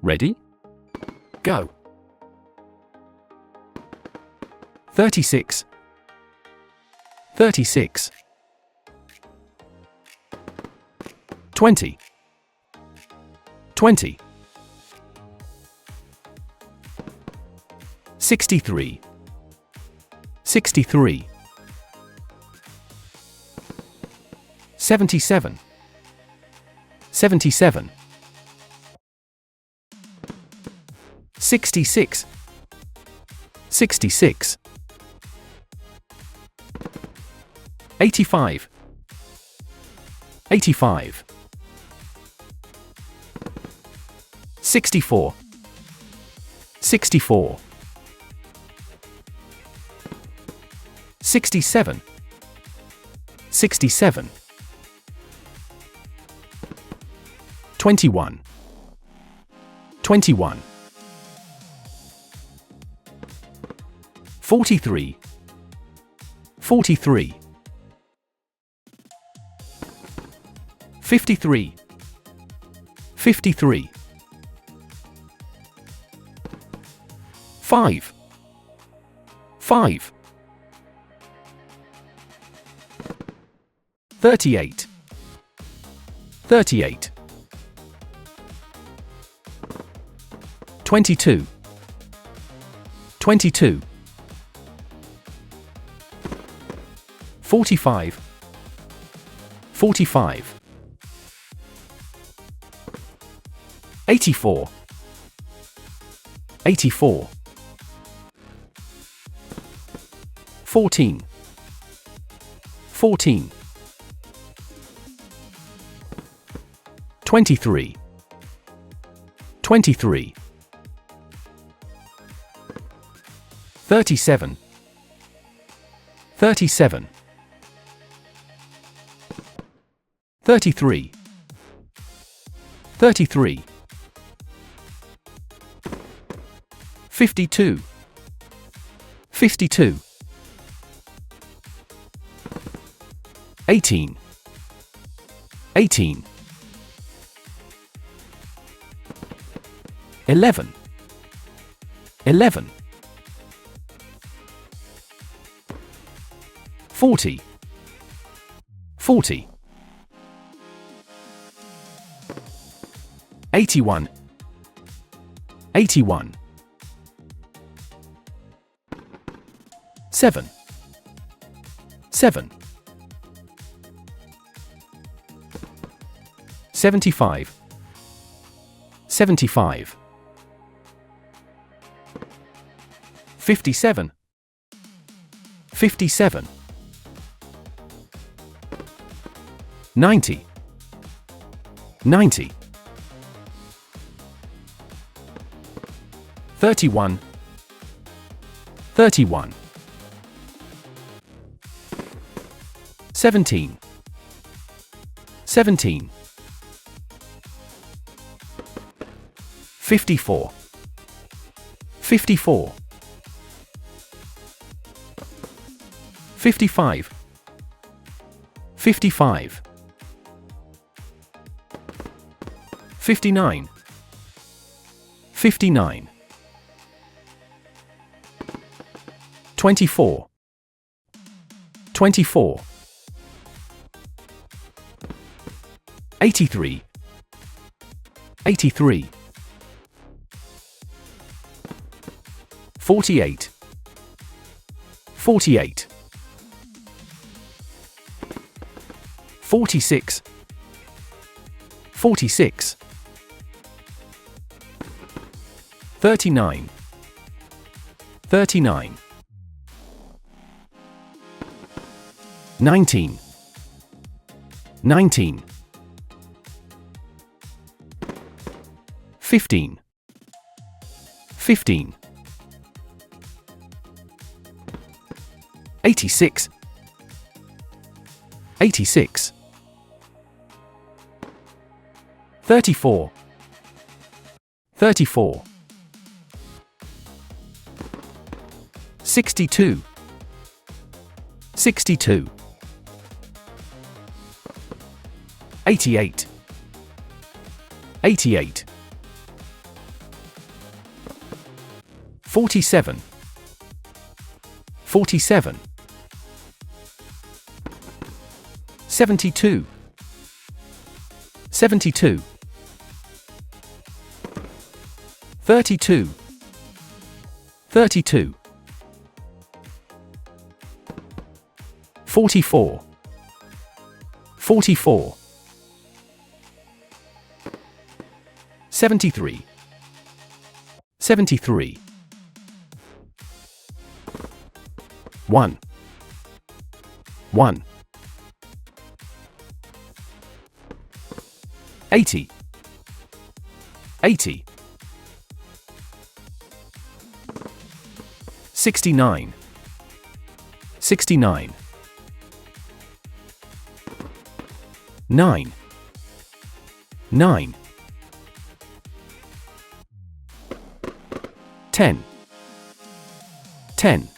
Ready? Go. 36. 36. 20. 20. 63. 63. 77. 77. 66. 66. 85. 85. 64. 64. 67. 67. 21. 21. 43. 43. 53. 53. 5. 5. 38. 38. 22. 22. 45. 45. 84. 84. 14. 14. 23. 23. 37. 37. 33. 33. 52. 52. 18. 18. 11. 11. 40. 40. 81. 81. 7. 7. 75. 75. 57. 57. 90. 90. 31. 31. 17. 17. 54. 54. 55. 55. 59. 59. 24. 24. 83. 83. 48. 48. 46. 46. 39. 39. 19. 19. 15. 15. 86. 86. 34. 34. 62. 62. 88. 88. 47. 47. 72. 72. 32. 32. 44. 44. 73. 73. 1. 1. 80. 80. 69. 69. 9. 9. 10. 10.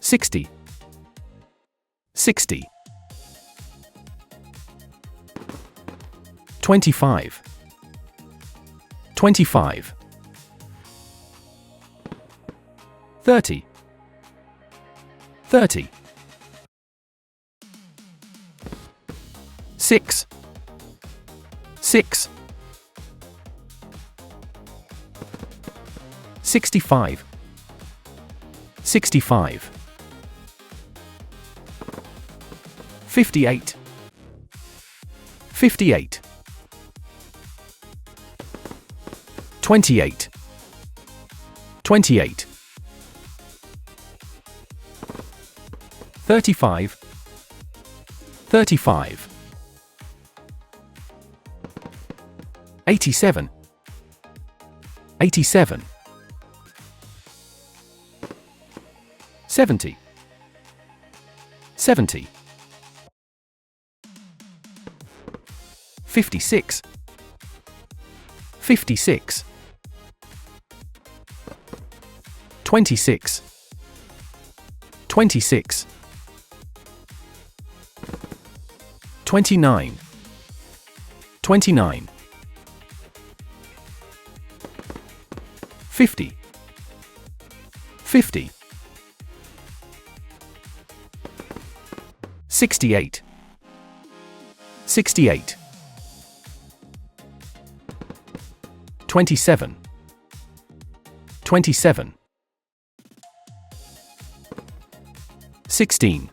60. 60. 25. 25. 30. 30. 6. 6. 65. 65. 58. 58. 28. 28. 35. 35. 87. 87. 70. 70. 56. 56. 26. 26. 29. 29. 50. 50. 68. 68. 27. 27. 16.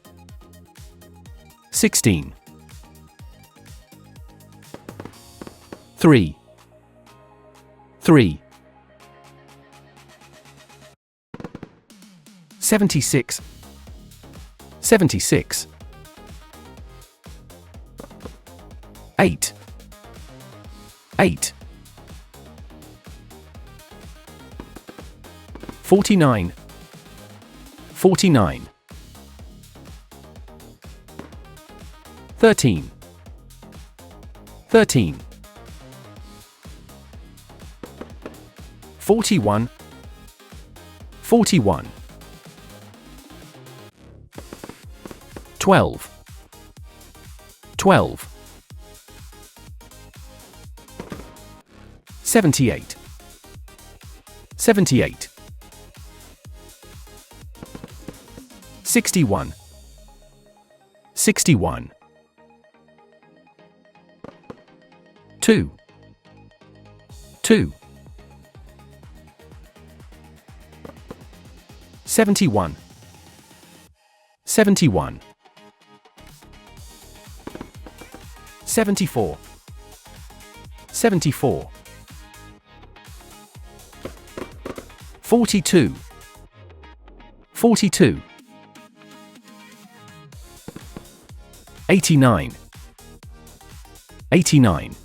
16. 3. 3. 76. 76. 8. 8. 49. 49. 13. 13. 41. 41. 12. 12. 78. 78. 61. 61. 2. 2. 71. 71. 74. 74. 42. 42. 89. 89.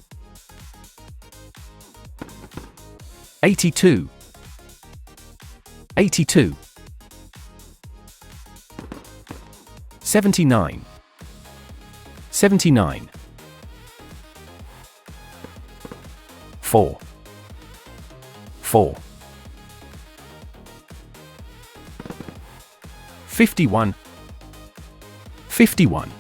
82. 82. 79. 79. 4. 4. 51. 51.